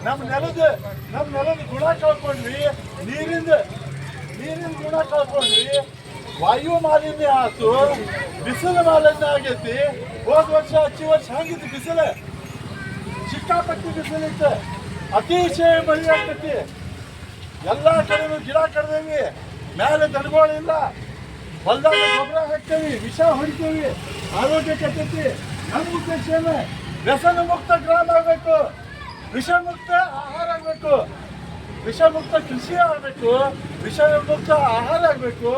ನಮ್ಮ ನೆಲದ ಗುಣ ಕಳ್ಕೊಂಡ್ವಿ, ನೀರಿನ ಗುಣ ಕಳ್ಕೊಂಡ್ವಿ, ವಾಯು ಮಾಲಿನ್ಯ ಆಯ್ತು, ಬಿಸಿಲು ಮಾಲಿನ್ಯ ಆಗೈತಿ. ಹೋದ ವರ್ಷ ಹಚ್ಚಿ ವರ್ಷ ಹಂಗಿತ್ತು ಬಿಸಿಲು, ಸಿಕ್ಕಾಪಟ್ಟಿ ಬಿಸಿಲಿತ್ತು, ಅತಿಶಯ ಮಳೆ ಆಗ್ತೈತಿ. ಎಲ್ಲ ಕಡೆನೂ ಗಿಡ ಕಡ್ದೇವಿ, ಮೇಲೆ ದನಗಳಿಲ್ಲ, ಹೊಲದಾಗ ಗೊಬ್ಬರ ಹಾಕ್ತೇವಿ, ವಿಷ ಹೊಡಿತೇವಿ, ಆರೋಗ್ಯ ಕೆಟ್ಟೈತಿ. ನಮ್ಮ ಉದ್ದೇಶ ಏನು? ವ್ಯಸನ ಮುಕ್ತ ಗ್ರಾಮ ಆಗಬೇಕು, ವಿಷಮುಕ್ತ ಆಹಾರ ಆಗಬೇಕು, ವಿಷಮುಕ್ತ ಕೃಷಿ ಆಗಬೇಕು, ವಿಷಮುಕ್ತ ಆಹಾರ ಆಗಬೇಕು,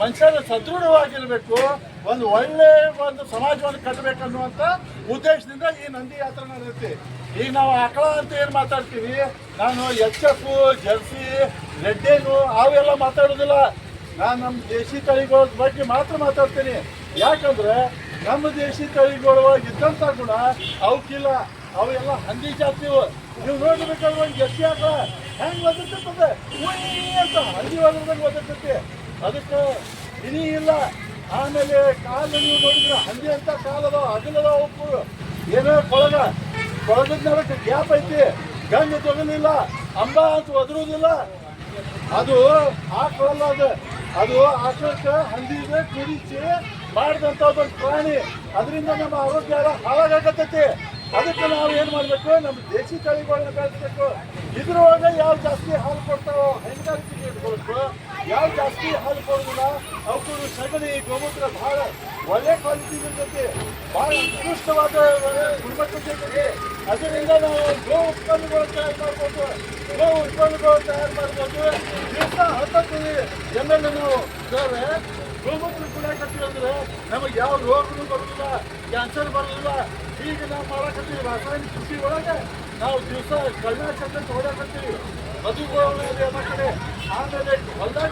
ಮನುಷ್ಯರು ಸದೃಢವಾಗಿರ್ಬೇಕು, ಒಂದು ಒಳ್ಳೆ ಸಮಾಜವನ್ನು ಕಟ್ಟಬೇಕನ್ನುವಂಥ ಉದ್ದೇಶದಿಂದ ಈ ನಂದಿ ಯಾತ್ರೆ ನಡೆಯುತ್ತೆ. ಈಗ ನಾವು ಆಕಳ ಅಂತ ಏನು ಮಾತಾಡ್ತೀವಿ, ನಾನು HF, ಜರ್ಸಿ, ರೆಡ್ಡೇನು ಅವೆಲ್ಲ ಮಾತಾಡೋದಿಲ್ಲ. ನಾನು ನಮ್ಮ ದೇಶಿ ತಳಿಗಳ ಬಗ್ಗೆ ಮಾತ್ರ ಮಾತಾಡ್ತೀನಿ. ಯಾಕಂದ್ರೆ ನಮ್ಮ ದೇಶಿ ತಳಿಗಳ ಇದ್ದಂಥ ಗುಣ ಅವಕ್ಕಿಲ್ಲ. ಅವೆಲ್ಲ ಹಂದಿ ಜಾತಿವು. ನೀವು ನೋಡ್ಬೇಕಾದ್ರೆ ಒಂದು ಜರ್ಸಿ ಆಕಳ ಹೆಂಗೆ ಒದರ್ತದೆ, ಅಂತ ಹಂದಿ ಒದರ್ದಂಗೆ ಒದರ್ತೈತಿ. ಅದಕ್ಕೆ ಇನಿ ಇಲ್ಲ. ಆಮೇಲೆ ಕಾಲು ನೀವು ನೋಡಿದ್ರೆ ಹಂದಿ ಅಂತ ಕಾಲದ ಅಗಲದ ಉಪ್ಪು ಏನೋ ಕೊಳಗದ ನೆಲಕ್ಕೆ ಗ್ಯಾಪ್ ಐತಿ, ಗಂಗೆ ತೊಗಲಿಲ್ಲ, ಅಂಬ ಅಂತ ಒದರುವುದಿಲ್ಲ. ಅದು ಆಕಳಲ್ಲ, ಅದು ಆಕಳಕ್ಕೆ ಹಂದಿಗೆ ಕುಡಿಸಿ ಮಾಡಿದಂಥ ಒಂದು ಪ್ರಾಣಿ. ಅದರಿಂದ ನಮ್ಮ ಆರೋಗ್ಯ ಹಾಳಾಗತ್ತೈತಿ. ಅದಕ್ಕೆ ನಾವು ಏನು ಮಾಡಬೇಕು, ನಮ್ಮ ದೇಶಿ ತಳಿಗಳನ್ನ ಬೆಳೆಸಬೇಕು. ಇದ್ರೊಳಗೆ ಯಾವ ಜಾಸ್ತಿ ಹಾಲು ಕೊಡ್ತಾವೋ ಹೈನುಗಾರಿಕೆಗೆ ಇಟ್ಕೊಳ್ಬೇಕು, ಯಾವ ಜಾಸ್ತಿ ಹಾಲು ಕೊಡೋದಿಲ್ಲ ಅವಕ್ಕೂ ಸಗಣಿ ಗೋಮೂತ್ರ ಭಾಳ ಒಳ್ಳೆ ಕ್ವಾಲಿಟಿ ಇರ್ತೈತಿ, ಭಾಳ ಉತ್ಕೃಷ್ಟವಾದ ಗುಣಮಟ್ಟದ. ಅದರಿಂದ ನಾವು ಗೋ ಉತ್ಪನ್ನಗಳು ತಯಾರು ಮಾಡ್ಬೋದು, ದಿವಸ 10 ML ನಾವು ಗೋಮೂತ್ರ ಕುಡಿಯಕತ್ತೀವಿ ಅಂದ್ರೆ ನಮಗೆ ಯಾವ ರೋಗನೂ ಬರೋದಿಲ್ಲ, ಕ್ಯಾನ್ಸರ್ ಬರೋದಿಲ್ಲ. ಈಗ ನಾವು ಮಾಡಕತ್ತೀವಿ ರಾಸಾಯನಿಕ ಕೃಷಿ ಒಳಗೆ ನಾವು ದಿವಸ ಕಳ್ಳಾಚಂದ ಹೊಡ್ಯಾಕತ್ತೀವಿ, ಮದುವೆಗಳ ಕಡೆ, ಆಮೇಲೆ ಹೊಲ್ದಾಗ